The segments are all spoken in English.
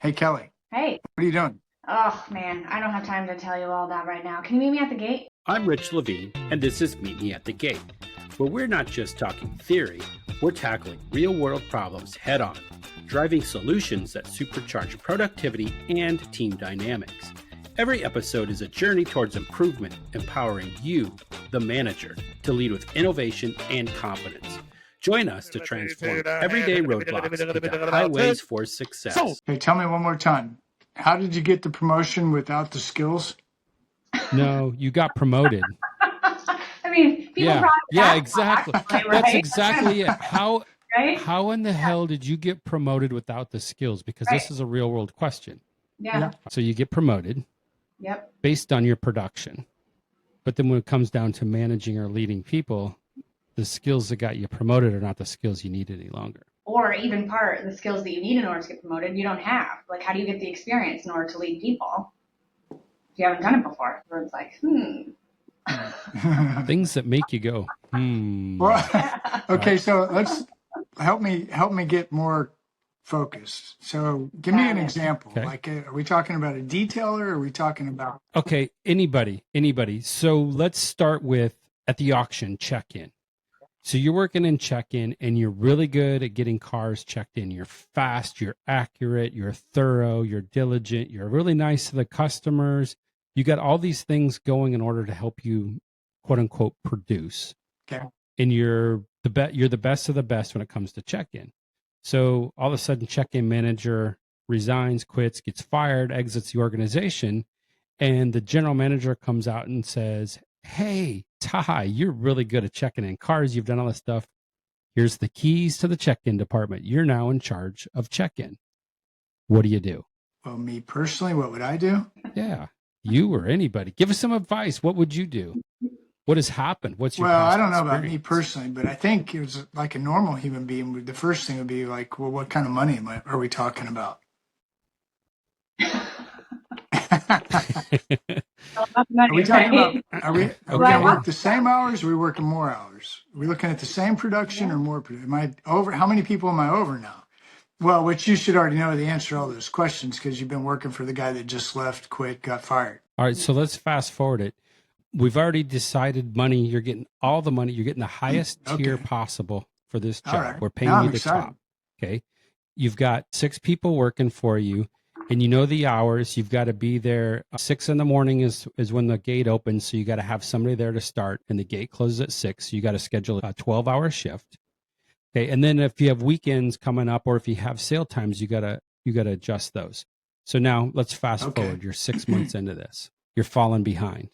Hey, Kelly, Hey. what are you doing? Oh, man, I don't have time to tell you all that right now. Can you meet me at the gate? I'm Rich Levine, and this is Meet Me at the Gate, where we're not just talking theory, we're tackling real world problems head on, driving solutions that supercharge productivity and team dynamics. Every episode is a journey towards improvement, empowering you, the manager, to lead with innovation and confidence. Join us to transform everyday roadblocks into highways for success. Hey, tell me one more time. How did you get the promotion without the skills? No, you got promoted. I mean, people probably Yeah, ask exactly. that, right? That's exactly it. Right? How in the hell did you get promoted without the skills? Because this Right. is a real world question. Yeah. So you get promoted Yep. based on your production. But then when it comes down to managing or leading people, the skills that got you promoted are not the skills you need any longer. Or even the skills that you need in order to get promoted, you don't have. Like, how do you get the experience in order to lead people if you haven't done it before? Where it's like, Things that make you go, Well, okay, so let's help me get more focused. So give me an example. Okay. Like, are we talking about a detailer? Or are we talking about? Okay, anybody. So let's start with at the auction check-in. So you're working in check-in and you're really good at getting cars checked in. You're fast, you're accurate, you're thorough, you're diligent, you're really nice to the customers. You got all these things going in order to help you, quote unquote, produce. Okay. And you're the best of the best when it comes to check-in. So all of a sudden check-in manager resigns, quits, gets fired, exits the organization, and the general manager comes out and says, "Hey, Ty, you're really good at checking in cars. You've done all this stuff. Here's the keys to the check-in department. You're now in charge of check-in." What do you do? Well, me personally, what would I do? Yeah, you or anybody. Give us some advice. What would you do? What has happened? What's your Well, past I don't know about me experience? personally, but I think it was like a normal human being. The first thing would be like, well, what kind of money are we talking about? Are we talking about? Are we going to work the same hours? Or are we working more hours? Are we looking at the same production or more? Am I over? How many people am I over now? Well, which you should already know the answer to all those questions because you've been working for the guy that just left, quit, got fired. All right, so let's fast forward it. We've already decided money. You're getting all the money. You're getting the highest tier possible for this job. Right. We're paying Now you I'm the excited. top. Okay. You've got 6 people working for you, and you know the hours. You've got to be there. 6 in the morning is when the gate opens. So you got to have somebody there to start, and the gate closes at 6. So you got to schedule a 12-hour shift. Okay. And then if you have weekends coming up, or if you have sale times, you gotta adjust those. So now let's fast forward. You're 6 months into this. You're falling behind.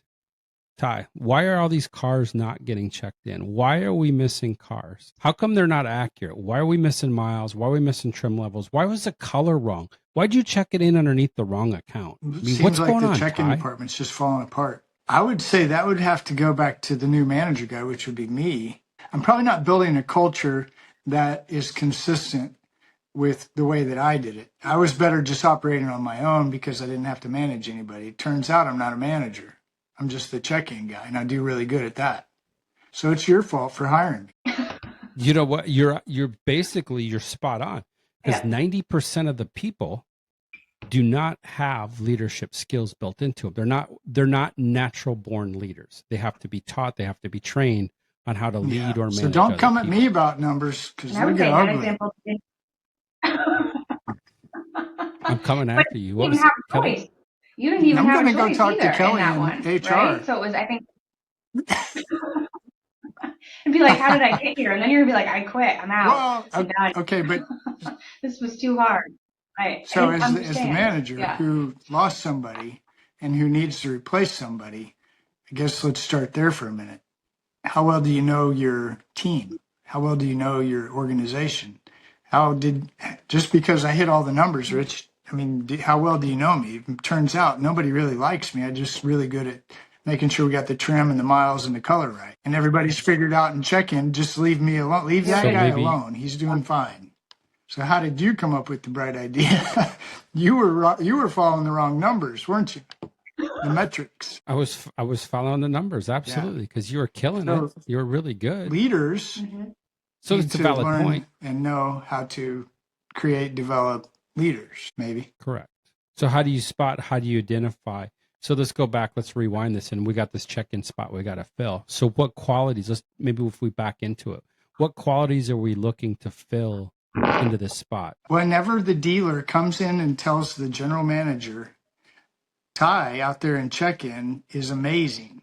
Ty, why are all these cars not getting checked in? Why are we missing cars? How come they're not accurate? Why are we missing miles? Why are we missing trim levels? Why was the color wrong? Why'd you check it in underneath the wrong account? I mean, Seems what's like going the on, check-in Ty? department's just falling apart. I would say that would have to go back to the new manager guy, which would be me. I'm probably not building a culture that is consistent with the way that I did it. I was better just operating on my own because I didn't have to manage anybody. It turns out I'm not a manager. I'm just the check-in guy, and I do really good at that. So it's your fault for hiring me. You know what? You're basically you're spot on because 90% of the people do not have leadership skills built into them. They're not natural born leaders. They have to be taught. They have to be trained on how to lead or manage. So don't come at people. me about numbers because I they would get say that ugly. example. I'm coming after you. What You was didn't have it, a Kelly? choice. You didn't even I'm have going a to go choice talk either to Kelly in that in one, HR. right? So it was, I think, it'd be like, how did I get here? And then you're gonna be like, I quit. I'm out. Well, okay, but This was too hard. Right. so I didn't as the understand. manager who lost somebody and who needs to replace somebody, I guess let's start there for a minute. How well do you know your team? How well do you know your organization? Just because I hit all the numbers, Rich, I mean, how well do you know me? It turns out nobody really likes me. I'm just really good at making sure we got the trim and the miles and the color right. And everybody's figured out in check-in, just leave me alone. Leave that guy alone. He's doing fine. So how did you come up with the bright idea? You were following the wrong numbers, weren't you? The metrics. I was following the numbers, absolutely, because you were killing it. You were really good. Leaders So need it's a to valid learn point. and know how to create, develop, leaders, maybe. Correct. So how do you spot? How do you identify? So let's go back. Let's rewind this, and we got this check-in spot we got to fill. So what qualities? Let's maybe if we back into it, what qualities are we looking to fill into this spot? Whenever the dealer comes in and tells the general manager, Ty out there in check-in is amazing.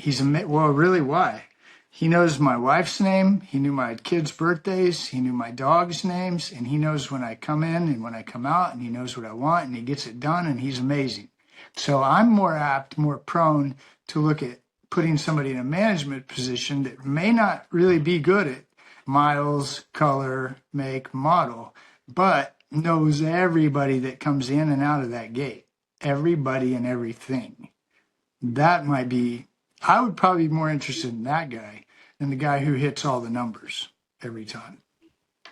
Well, really, why? He knows my wife's name. He knew my kids' birthdays. He knew my dog's names. And he knows when I come in and when I come out. And he knows what I want. And he gets it done. And he's amazing. So I'm more prone to look at putting somebody in a management position that may not really be good at miles, color, make, model, but knows everybody that comes in and out of that gate. Everybody and everything. That might be, I would probably be more interested in that guy than the guy who hits all the numbers every time.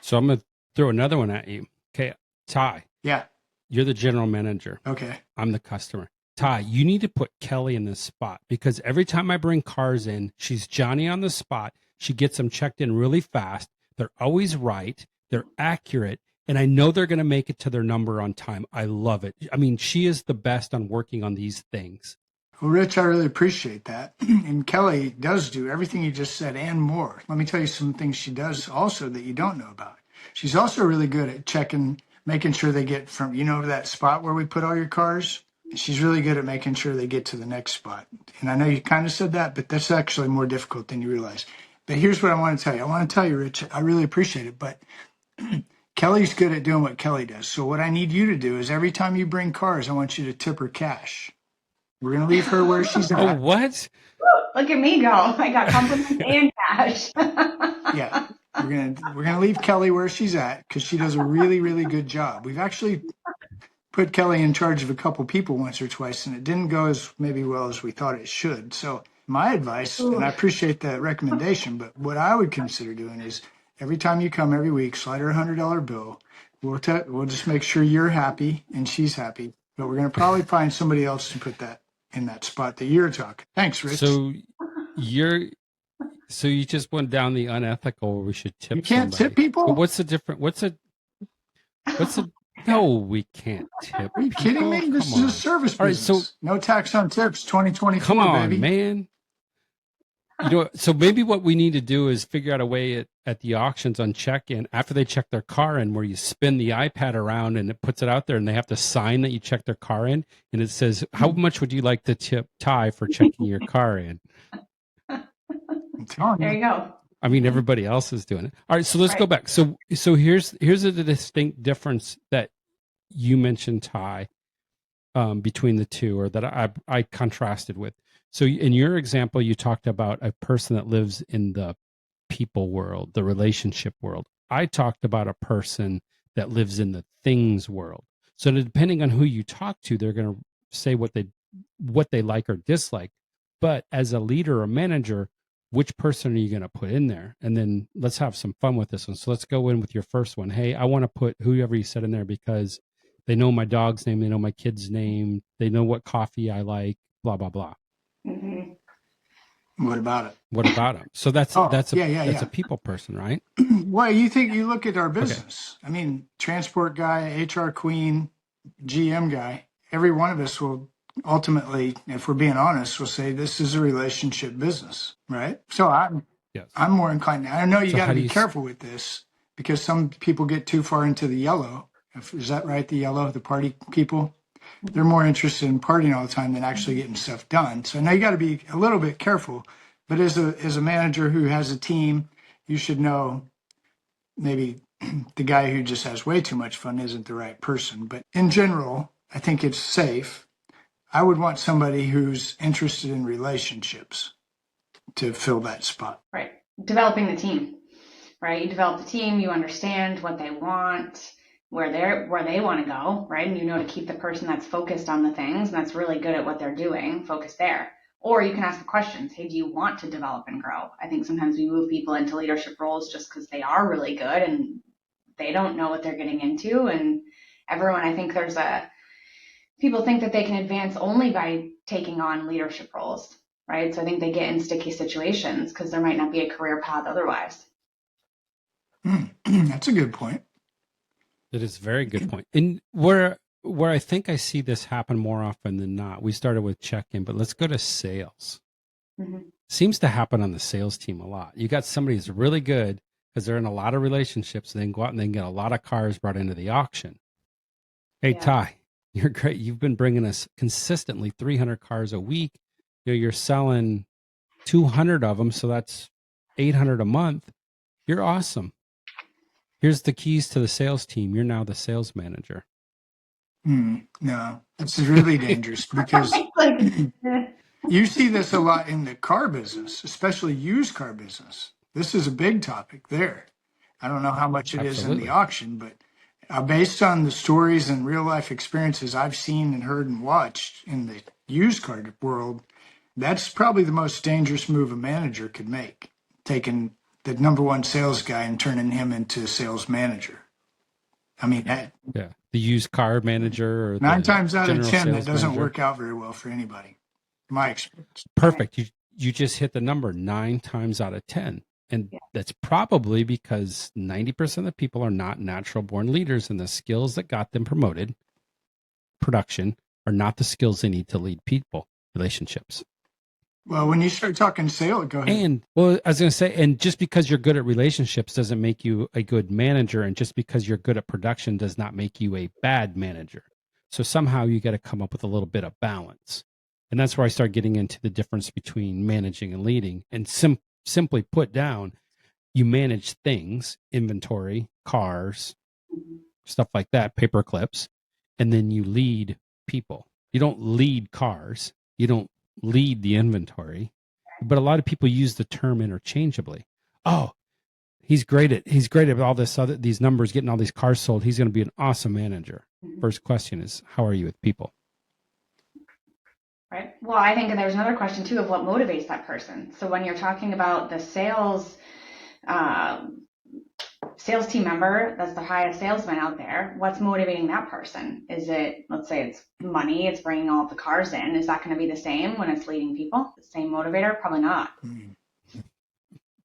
So I'm going to throw another one at you. Okay, Ty. Yeah. You're the general manager. Okay. I'm the customer. Ty, you need to put Kelly in this spot because every time I bring cars in, she's Johnny on the spot. She gets them checked in really fast. They're always right. They're accurate. And I know they're going to make it to their number on time. I love it. I mean, she is the best on working on these things. Well, Rich, I really appreciate that. And Kelly does do everything you just said and more. Let me tell you some things she does also that you don't know about. She's also really good at checking, making sure they get from, that spot where we put all your cars. She's really good at making sure they get to the next spot. And I know you kind of said that, but that's actually more difficult than you realize. But here's what I want to tell you. I want to tell you, Rich, I really appreciate it, but Kelly's good at doing what Kelly does. So what I need you to do is every time you bring cars, I want you to tip her cash. We're going to leave her where she's at. Oh, what? Look at me go. I got compliments and cash. Yeah. We're gonna leave Kelly where she's at because she does a really, really good job. We've actually put Kelly in charge of a couple people once or twice, and it didn't go as maybe well as we thought it should. So my advice, and I appreciate that recommendation, but what I would consider doing is every time you come every week, slide her $100 bill. We'll just make sure you're happy and she's happy. But we're going to probably find somebody else to put that in that spot that you're talking. Thanks, Rich. So you just went down the unethical where we should tip You can't somebody. tip people? But what's the difference? No, we can't tip. Are you kidding me? This is a service business. All right, so no tax on tips, 2024, come on, baby. man. So maybe what we need to do is figure out a way at the auctions on check-in after they check their car in, where you spin the iPad around and it puts it out there, and they have to sign that you checked their car in, and it says, "How much would you like to tip Ty for checking your car in?" There you go. I mean, everybody else is doing it. All right, so let's go back. So here's a distinct difference that you mentioned, Ty, between the two, or that I contrasted with. So in your example, you talked about a person that lives in the people world, the relationship world. I talked about a person that lives in the things world. So depending on who you talk to, they're going to say what they like or dislike. But as a leader or manager, which person are you going to put in there? And then let's have some fun with this one. So let's go in with your first one. Hey, I want to put whoever you said in there because they know my dog's name, they know my kid's name, they know what coffee I like, blah, blah, blah. Mm-hmm. What about them? So that's a people person, right? Well, you look at our business. Okay. I mean, transport guy, HR queen, GM guy, every one of us will ultimately, if we're being honest, will say this is a relationship business, right? So I'm more inclined. I know you got to be careful with this because some people get too far into the yellow. Is that right? The yellow, the party people, they're more interested in partying all the time than actually getting stuff done. So now you got to be a little bit careful. But as a manager who has a team, you should know maybe the guy who just has way too much fun isn't the right person. But in general, I think it's safe. I would want somebody who's interested in relationships to fill that spot. Right. Developing the team, right? You develop the team, you understand what they want, where they want to go, right? And you know to keep the person that's focused on the things and that's really good at what they're doing, focus there. Or you can ask the questions, hey, do you want to develop and grow? I think sometimes we move people into leadership roles just because they are really good and they don't know what they're getting into. And everyone, I think people think that they can advance only by taking on leadership roles, right? So I think they get in sticky situations because there might not be a career path otherwise. That's a good point. That is a very good point. And where I think I see this happen more often than not, we started with check-in, but let's go to sales. Mhm. Seems to happen on the sales team a lot. You got somebody who's really good because they're in a lot of relationships, and then go out and then get a lot of cars brought into the auction. Hey, Yeah. Ty, you're great. You've been bringing us consistently 300 cars a week. You're selling 200 of them, so that's 800 a month. You're awesome. Here's the keys to the sales team. You're now the sales manager. No, it's really dangerous because Like, eh, you see this a lot in the car business, especially used car business. This is a big topic there. I don't know how much it is in Absolutely. the auction, but based on the stories and real life experiences I've seen and heard and watched in the used car world, that's probably the most dangerous move a manager could make, taking the number one sales guy and turning him into a sales manager. I mean, Yeah. The used car manager or 9 the times out of general 10, that sales doesn't manager. work out very well for anybody. My experience. Perfect. You just hit the number 9 times out of 10. And Yeah. that's probably because 90% of the people are not natural born leaders, and the skills that got them promoted, production, are not the skills they need to lead people, relationships. Well, when you start talking sales, go ahead. And well, I was going to say, and just because you're good at relationships doesn't make you a good manager, and just because you're good at production does not make you a bad manager. So somehow you got to come up with a little bit of balance, and that's where I start getting into the difference between managing and leading. And simply put down, you manage things, inventory, cars, stuff like that, paper clips, and then you lead people. You don't lead cars. You don't lead the inventory. But a lot of people use the term interchangeably. Oh, he's great at all these numbers, getting all these cars sold. He's going to be an awesome manager. First question is, how are you with people? right. Well, I think there's another question too of what motivates that person. So when you're talking about the sales team member that's the highest salesman out there, what's motivating that person? Is it, let's say it's money, it's bringing all of the cars in. Is that going to be the same when it's leading people? The same motivator? Probably not.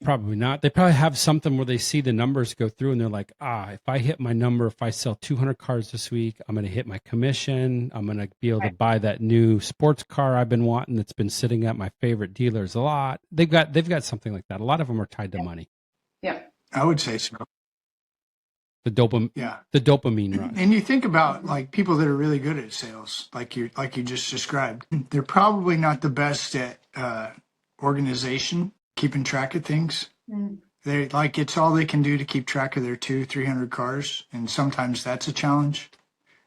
Probably not. They probably have something where they see the numbers go through and they're like, if I hit my number, if I sell 200 cars this week, I'm going to hit my commission. I'm going to be able to buy that new sports car I've been wanting that's been sitting at my favorite dealers a lot. They've got something like that. A lot of them are tied to money. Yeah. I would say so. The dopamine rush. And you think about like people that are really good at sales, like you just described, they're probably not the best at organization, keeping track of things. They like it's all they can do to keep track of their 200-300 cars, and sometimes that's a challenge.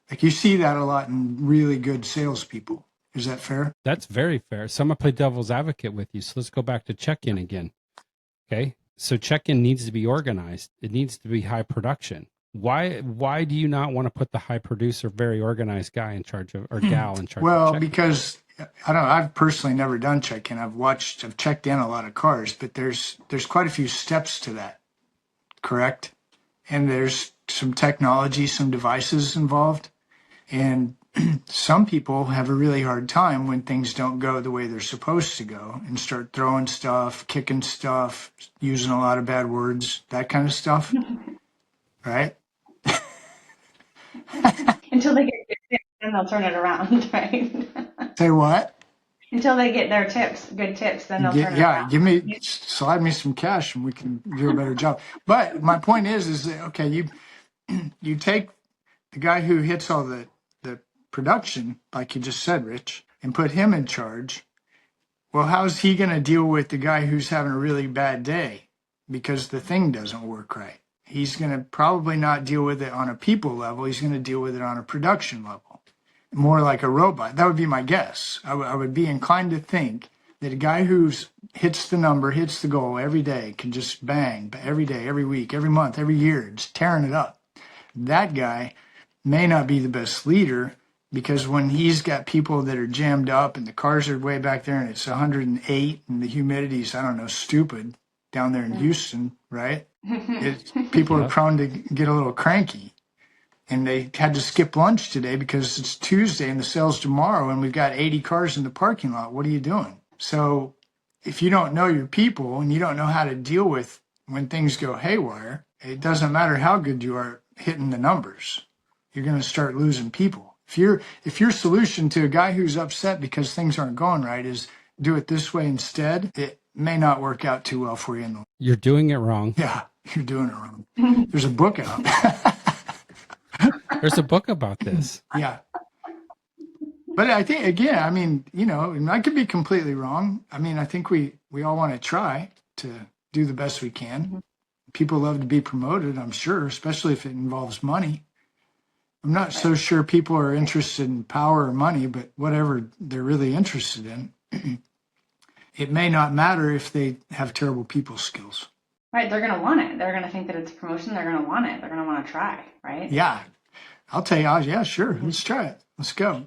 Like you see that a lot in really good salespeople. Is that fair? That's very fair. So I'm going to play devil's advocate with you. So let's go back to check-in again. Okay. So check-in needs to be organized. It needs to be high production. Why do you not want to put the high producer, very organized guy in charge of, or gal in charge of Well, check-in? because I don't know, I've personally never done check-in. I've checked in a lot of cars, but there's quite a few steps to that, correct? And there's some technology, some devices involved. And some people have a really hard time when things don't go the way they're supposed to go and start throwing stuff, kicking stuff, using a lot of bad words, that kind of stuff. Right? Until they get good tips, then they'll turn it around, right? Say what? Until they get their tips, good tips, then they'll turn it around. Slide me some cash and we can do a better job. But my point is that, okay, you take the guy who hits all the production, like you just said, Rich, and put him in charge. Well, how's he going to deal with the guy who's having a really bad day because the thing doesn't work right? He's going to probably not deal with it on a people level. He's going to deal with it on a production level, more like a robot. That would be my guess. I would be inclined to think that a guy who hits the number, hits the goal every day, can just bang every day, every week, every month, every year, just tearing it up. That guy may not be the best leader, because when he's got people that are jammed up and the cars are way back there and it's 108 and the humidity's, I don't know, stupid down there in Houston, right? People are prone to get a little cranky. And they had to skip lunch today because it's Tuesday and the sale's tomorrow and we've got 80 cars in the parking lot. What are you doing? So if you don't know your people and you don't know how to deal with when things go haywire, it doesn't matter how good you are hitting the numbers. You're going to start losing people. If your solution to a guy who's upset because things aren't going right is do it this way instead, it may not work out too well for you in the You're doing it wrong. Yeah, you're doing it wrong. There's a book out. There's a book about this. Yeah. But I think, again, I mean, and I could be completely wrong. I mean, I think we all want to try to do the best we can. People love to be promoted, I'm sure, especially if it involves money. I'm not so sure people are interested in power or money, but whatever they're really interested in, it may not matter if they have terrible people skills. Right. They're going to want it. They're going to think that it's a promotion. They're going to want it. They're going to want to try. Right. Yeah. I'll tell you, yeah, sure. Let's try it. Let's go.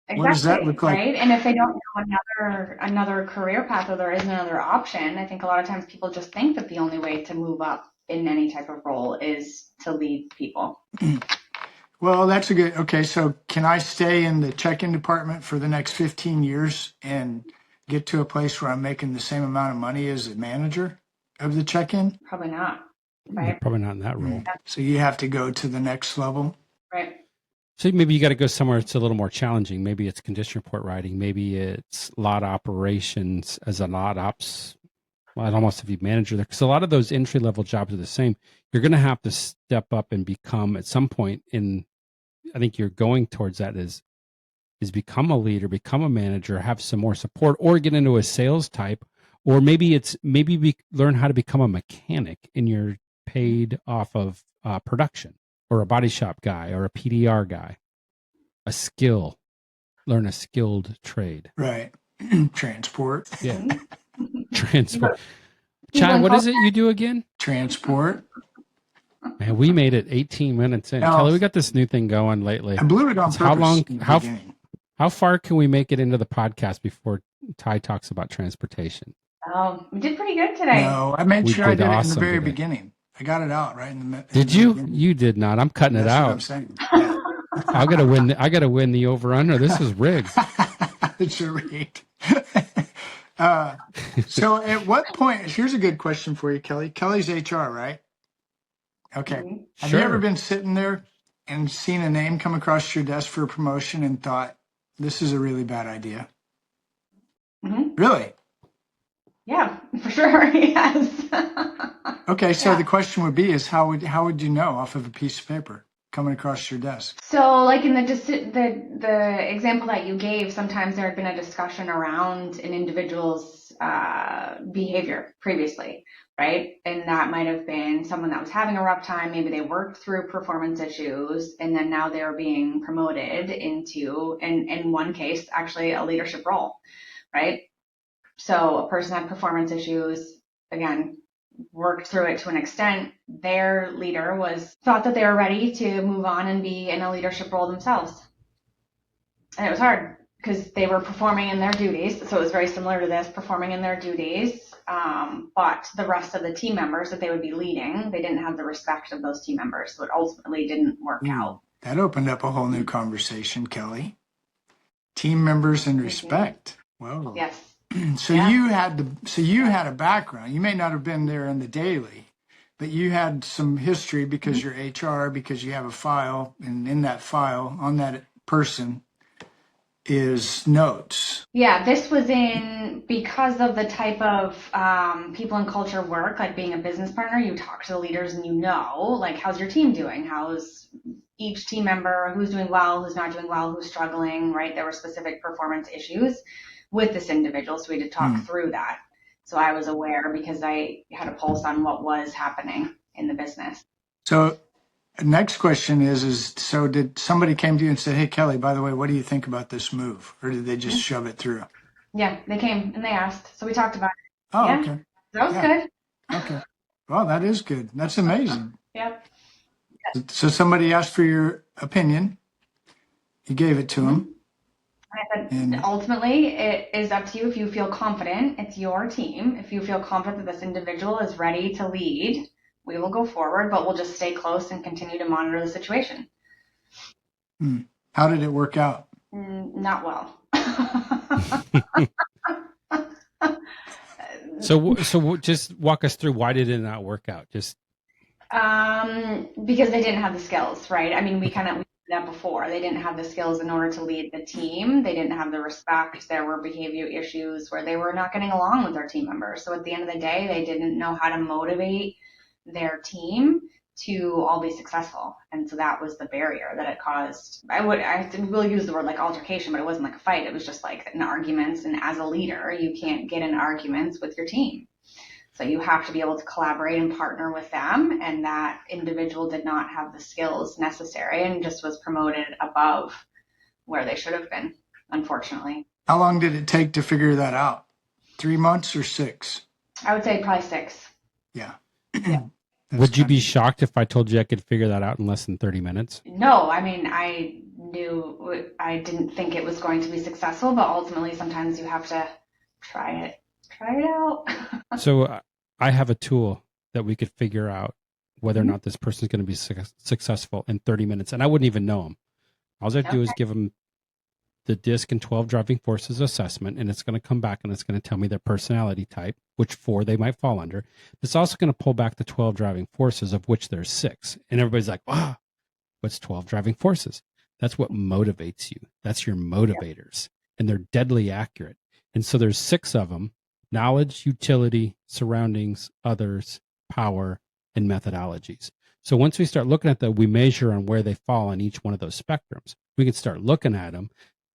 Exactly, what does that look like? Right. And if they don't know another career path or there isn't another option, I think a lot of times people just think that the only way to move up in any type of role is to lead people. Well, that's okay. So can I stay in the check-in department for the next 15 years and get to a place where I'm making the same amount of money as the manager of the check-in? Probably not. You're Right. probably not in that role. So you have to go to the next level. Right. So maybe you got to go somewhere that's a little more challenging. Maybe it's condition report writing. Maybe it's lot operations as a lot ops. Well, I'd almost be manager there, because a lot of those entry level jobs are the same. You're going to have to step up and become at some point I think you're going towards that is become a leader, become a manager, have some more support, or get into a sales type, or maybe learn how to become a mechanic and you're paid off of production, or a body shop guy, or a PDR guy, learn a skilled trade. Right. Transport. Yeah. Transport. Chad, what is it you do again? Transport. Man, we made it 18 minutes in. No. Kelly, we got this new thing going lately. I blew it on purpose. How long? in the beginning. How far can we make it into the podcast before Ty talks about transportation? We did pretty good today. No, I made We sure I did did it in the awesome very today. beginning. I got it out right in the Did you? You did not. I'm cutting it That's what out. I'm saying. Yeah. I gotta win the over under. This is rigged. It's a rate. So at what point, here's a good question for you, Kelly. Kelly's HR, right? Okay. Mhm. Have Sure. you ever been sitting there and seen a name come across your desk for a promotion and thought, this is a really bad idea? Mhm. Really? Yeah, for sure. Yes. Okay, so Yeah. the question would be is how would you know off of a piece of paper coming across your desk? So, like in the example that you gave, sometimes there had been a discussion around an individual's behavior previously, right? And that might have been someone that was having a rough time. Maybe they worked through performance issues, and then now they're being promoted into, in one case, actually a leadership role, right? So a person had performance issues, again, worked through it to an extent. Their leader thought that they were ready to move on and be in a leadership role themselves. And it was hard because they were performing in their duties. So it was very similar to this, performing in their duties. But the rest of the team members that they would be leading, they didn't have the respect of those team members. So it ultimately didn't work out. That opened up a whole new conversation, Kelly. Team members and respect. Whoa. Yes. So Yeah. you had a background. You may not have been there in the daily, but you had some history because you're HR, because you have a file, and in that file on that person is notes. Yeah, this was because of the type of people and culture work, like being a business partner, you talk to the leaders and like, how's your team doing? How's each team member, who's doing well, who's not doing well, who's struggling, right? There were specific performance issues with this individual, so we had to talk through that. So I was aware because I had a pulse on what was happening in the business. So next question is so did somebody came to you and said, hey, Kelly, by the way, what do you think about this move? Or did they just shove it through? Yeah, they came and they asked. So we talked about it. Oh, Yeah. okay. That was Yeah. good. Okay. Well, that is good. That's amazing. Yep. So somebody asked for your opinion. You gave it to them. I said, ultimately, it is up to you if you feel confident. It's your team. If you feel confident that this individual is ready to lead, we will go forward, but we'll just stay close and continue to monitor the situation. How did it work out? Not well. So just walk us through, why did it not work out? Just Because they didn't have the skills, right? I mean, we did that before. They didn't have the skills in order to lead the team. They didn't have the respect. There were behavior issues where they were not getting along with their team members. So at the end of the day, they didn't know how to motivate their team to all be successful. And so that was the barrier that it caused. I will use the word like altercation, but it wasn't like a fight. It was just like an arguments. And as a leader, you can't get in arguments with your team. So you have to be able to collaborate and partner with them. And that individual did not have the skills necessary and just was promoted above where they should have been, unfortunately. How long did it take to figure that out? 3 months or 6? I would say probably 6. Yeah. Yeah. Would you be shocked if I told you I could figure that out in less than 30 minutes? No, I mean, I didn't think it was going to be successful, but ultimately sometimes you have to try it out. So I have a tool that we could figure out whether or not this person is going to be successful in 30 minutes. And I wouldn't even know them. All I have to do is give them the DISC and 12 driving forces assessment, and it's going to come back and it's going to tell me their personality type, which 4 they might fall under. It's also going to pull back the 12 driving forces, of which there's 6. And everybody's like, wow, what's 12 driving forces? That's what motivates you. That's your motivators. And they're deadly accurate. And so there's 6 of them: knowledge, utility, surroundings, others, power, and methodologies. So once we start looking at that, we measure on where they fall on each one of those spectrums. We can start looking at them.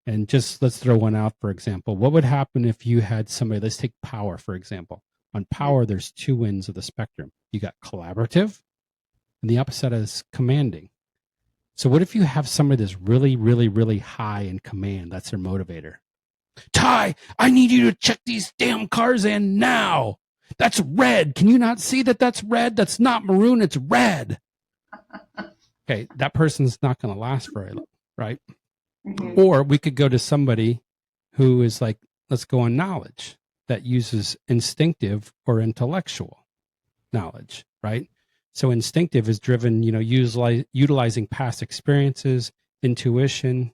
And just let's throw one out, for example. What would happen if you had somebody, let's take power, for example. On power, there's 2 ends of the spectrum. You got collaborative, and the opposite is commanding. So what if you have somebody that's really, really, really high in command? That's their motivator. Ty, I need you to check these damn cars in now. That's red. Can you not see that that's red? That's not maroon, it's red. Okay, that person's not going to last very long, right? Mm-hmm. Or we could go to somebody who is like, let's go on knowledge, that uses instinctive or intellectual knowledge, right? So instinctive is driven, utilizing past experiences, intuition,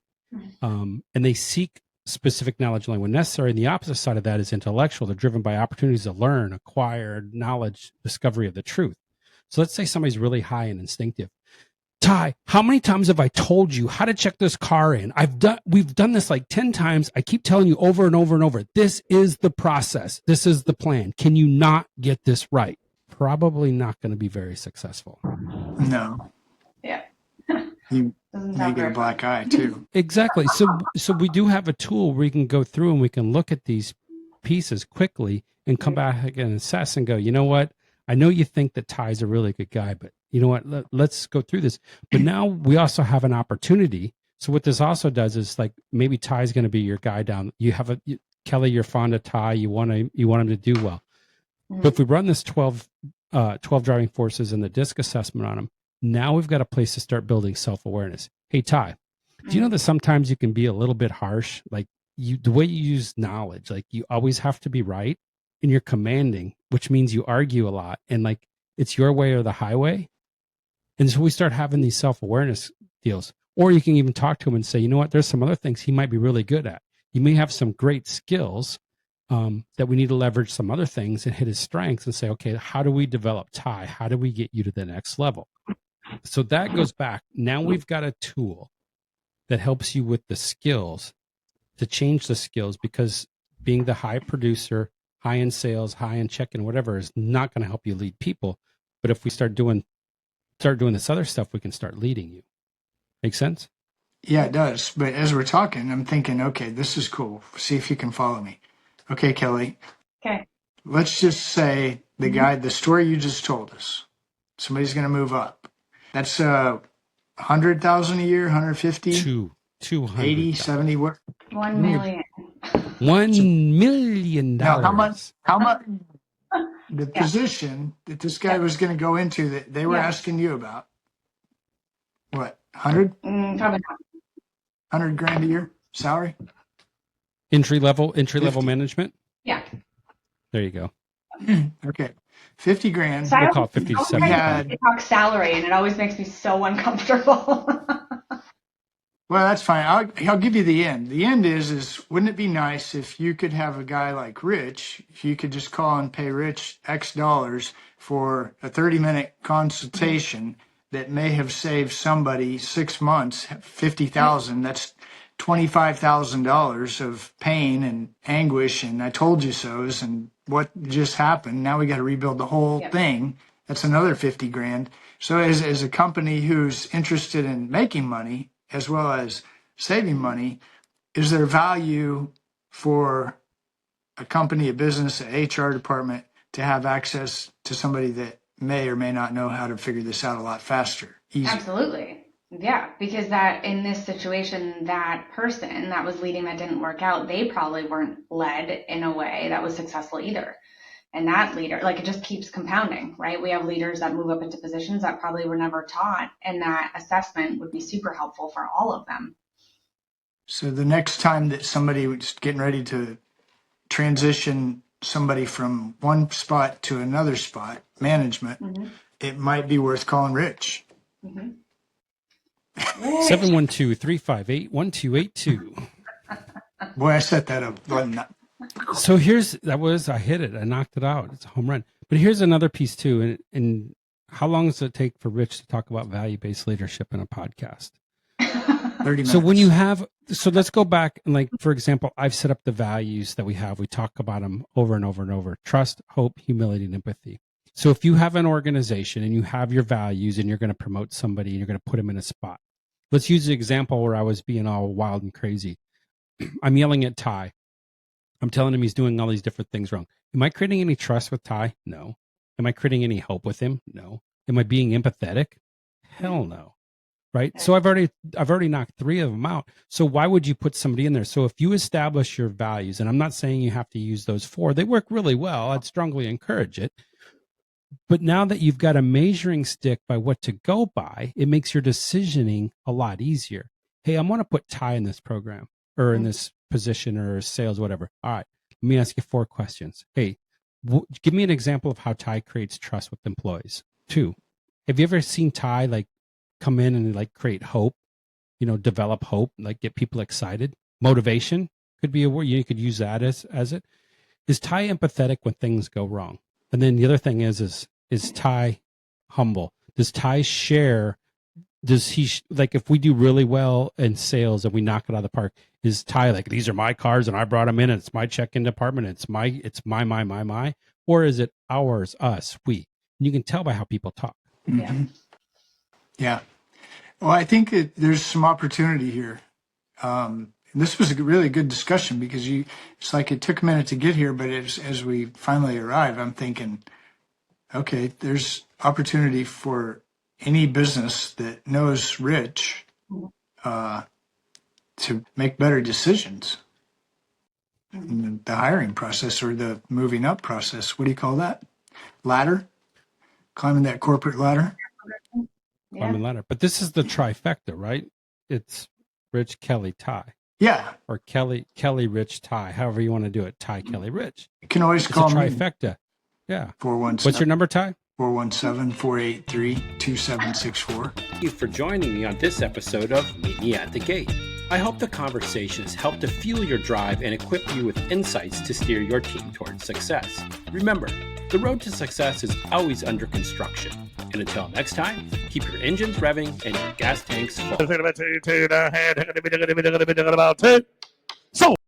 and they seek specific knowledge only when necessary. And the opposite side of that is intellectual. They're driven by opportunities to learn, acquire knowledge, discovery of the truth. So let's say somebody's really high in instinctive. Ty, how many times have I told you how to check this car in? We've done this like 10 times. I keep telling you over and over and over. This is the process. This is the plan. Can you not get this right? Probably not going to be very successful. No. Yeah. You may get a black eye too. Exactly. So we do have a tool where we can go through and we can look at these pieces quickly and come back and assess and go, you know what? I know you think that Ty's a really good guy, but you know what? Let's go through this. But now we also have an opportunity. So what this also does is like maybe Ty's going to be your guy down. Kelly, you're fond of Ty. You want him to do well. Mm-hmm. But if we run this 12 driving forces and the DISC assessment on him, now we've got a place to start building self-awareness. Hey, Ty, do you know that sometimes you can be a little bit harsh? Like the way you use knowledge, like you always have to be right, and you're commanding, which means you argue a lot, and like it's your way or the highway. And so we start having these self-awareness deals. Or you can even talk to him and say, you know what, there's some other things he might be really good at. He may have some great skills that we need to leverage some other things and hit his strengths and say, okay, how do we develop Ty? How do we get you to the next level? So that goes back. Now we've got a tool that helps you with the skills to change the skills, because being the high producer, high in sales, high in check-in, whatever, is not going to help you lead people. But if we start doing this other stuff, we can start leading you. Make sense? Yeah, it does. But as we're talking, I'm thinking, okay, this is cool. See if you can follow me. Okay, Kelly. Okay. Let's just say the story you just told us, somebody's going to move up. That's 100,000 a year, 150, 200, 80, 70. What? 1 million. $1 million. Now, how much? The position that this guy was going to go into that they were asking you about. What? 100? Probably not. 100 grand a year salary? Entry level 50. management? Yeah. There you go. Okay. 50 grand. So We'll call it 50 to 70. They talk salary, and it always makes me so uncomfortable. Well, that's fine. I'll give you the end. The end is wouldn't it be nice if you could have a guy like Rich, if you could just call and pay Rich X dollars for a 30-minute consultation that may have saved somebody 6 months, 50,000. That's $25,000 of pain and anguish and I told you so's and what just happened. Now we got to rebuild the whole thing. That's another 50 grand. So as a company who's interested in making money as well as saving money, is there value for a company, a business, an HR department to have access to somebody that may or may not know how to figure this out a lot faster, easier? Absolutely. Yeah, because that in this situation, that person that was leading that didn't work out, they probably weren't led in a way that was successful either. And that leader, like it just keeps compounding, right? We have leaders that move up into positions that probably were never taught, and that assessment would be super helpful for all of them. So the next time that somebody was getting ready to transition somebody from one spot to another spot, management, it might be worth calling Rich. 712-358-1282. Boy, I set that up. So I hit it. I knocked it out. It's a home run. But here's another piece too. And how long does it take for Rich to talk about value-based leadership in a podcast? 30 minutes. So let's go back and like, for example, I've set up the values that we have. We talk about them over and over and over. Trust, hope, humility, and empathy. So if you have an organization and you have your values and you're going to promote somebody and you're going to put them in a spot, let's use the example where I was being all wild and crazy. I'm yelling at Ty. I'm telling him he's doing all these different things wrong. Am I creating any trust with Ty? No. Am I creating any hope with him? No. Am I being empathetic? Hell no. Right. So I've already knocked 3 of them out. So why would you put somebody in there? So if you establish your values, and I'm not saying you have to use those 4, they work really well. I'd strongly encourage it. But now that you've got a measuring stick by what to go by, it makes your decisioning a lot easier. Hey, I want to put Ty in this program or in this position or sales, whatever. All right. Let me ask you 4 questions. Hey, give me an example of how Ty creates trust with employees. 2, have you ever seen Ty like come in and like create hope, develop hope, like get people excited? Motivation could be a word. You could use that as it. Is Ty empathetic when things go wrong? And then the other thing is Ty humble? Does Ty share? Does he like if we do really well in sales and we knock it out of the park? Is Ty like these are my cars and I brought them in and it's my check-in department? It's my, or is it ours, us, we? And you can tell by how people talk. Yeah. Well, I think there's some opportunity here. This was a really good discussion because it's like it took a minute to get here, but as we finally arrive, I'm thinking, okay, there's opportunity for any business that knows Rich to make better decisions in the hiring process or the moving up process. What do you call that? Ladder? Climbing that corporate ladder? Climbing ladder. But this is the trifecta, right? It's Rich, Kelly, Ty. Yeah. Or Kelly, Rich, Ty. However you want to do it. Ty, Kelly, Rich. You can always call me. Trifecta. Yeah. 417. What's your number, Ty? 417-483-2764. Thank you for joining me on this episode of Meet Me at the Gate. I hope the conversation has helped to fuel your drive and equip you with insights to steer your team towards success. Remember, the road to success is always under construction. And until next time, keep your engines revving and your gas tanks full.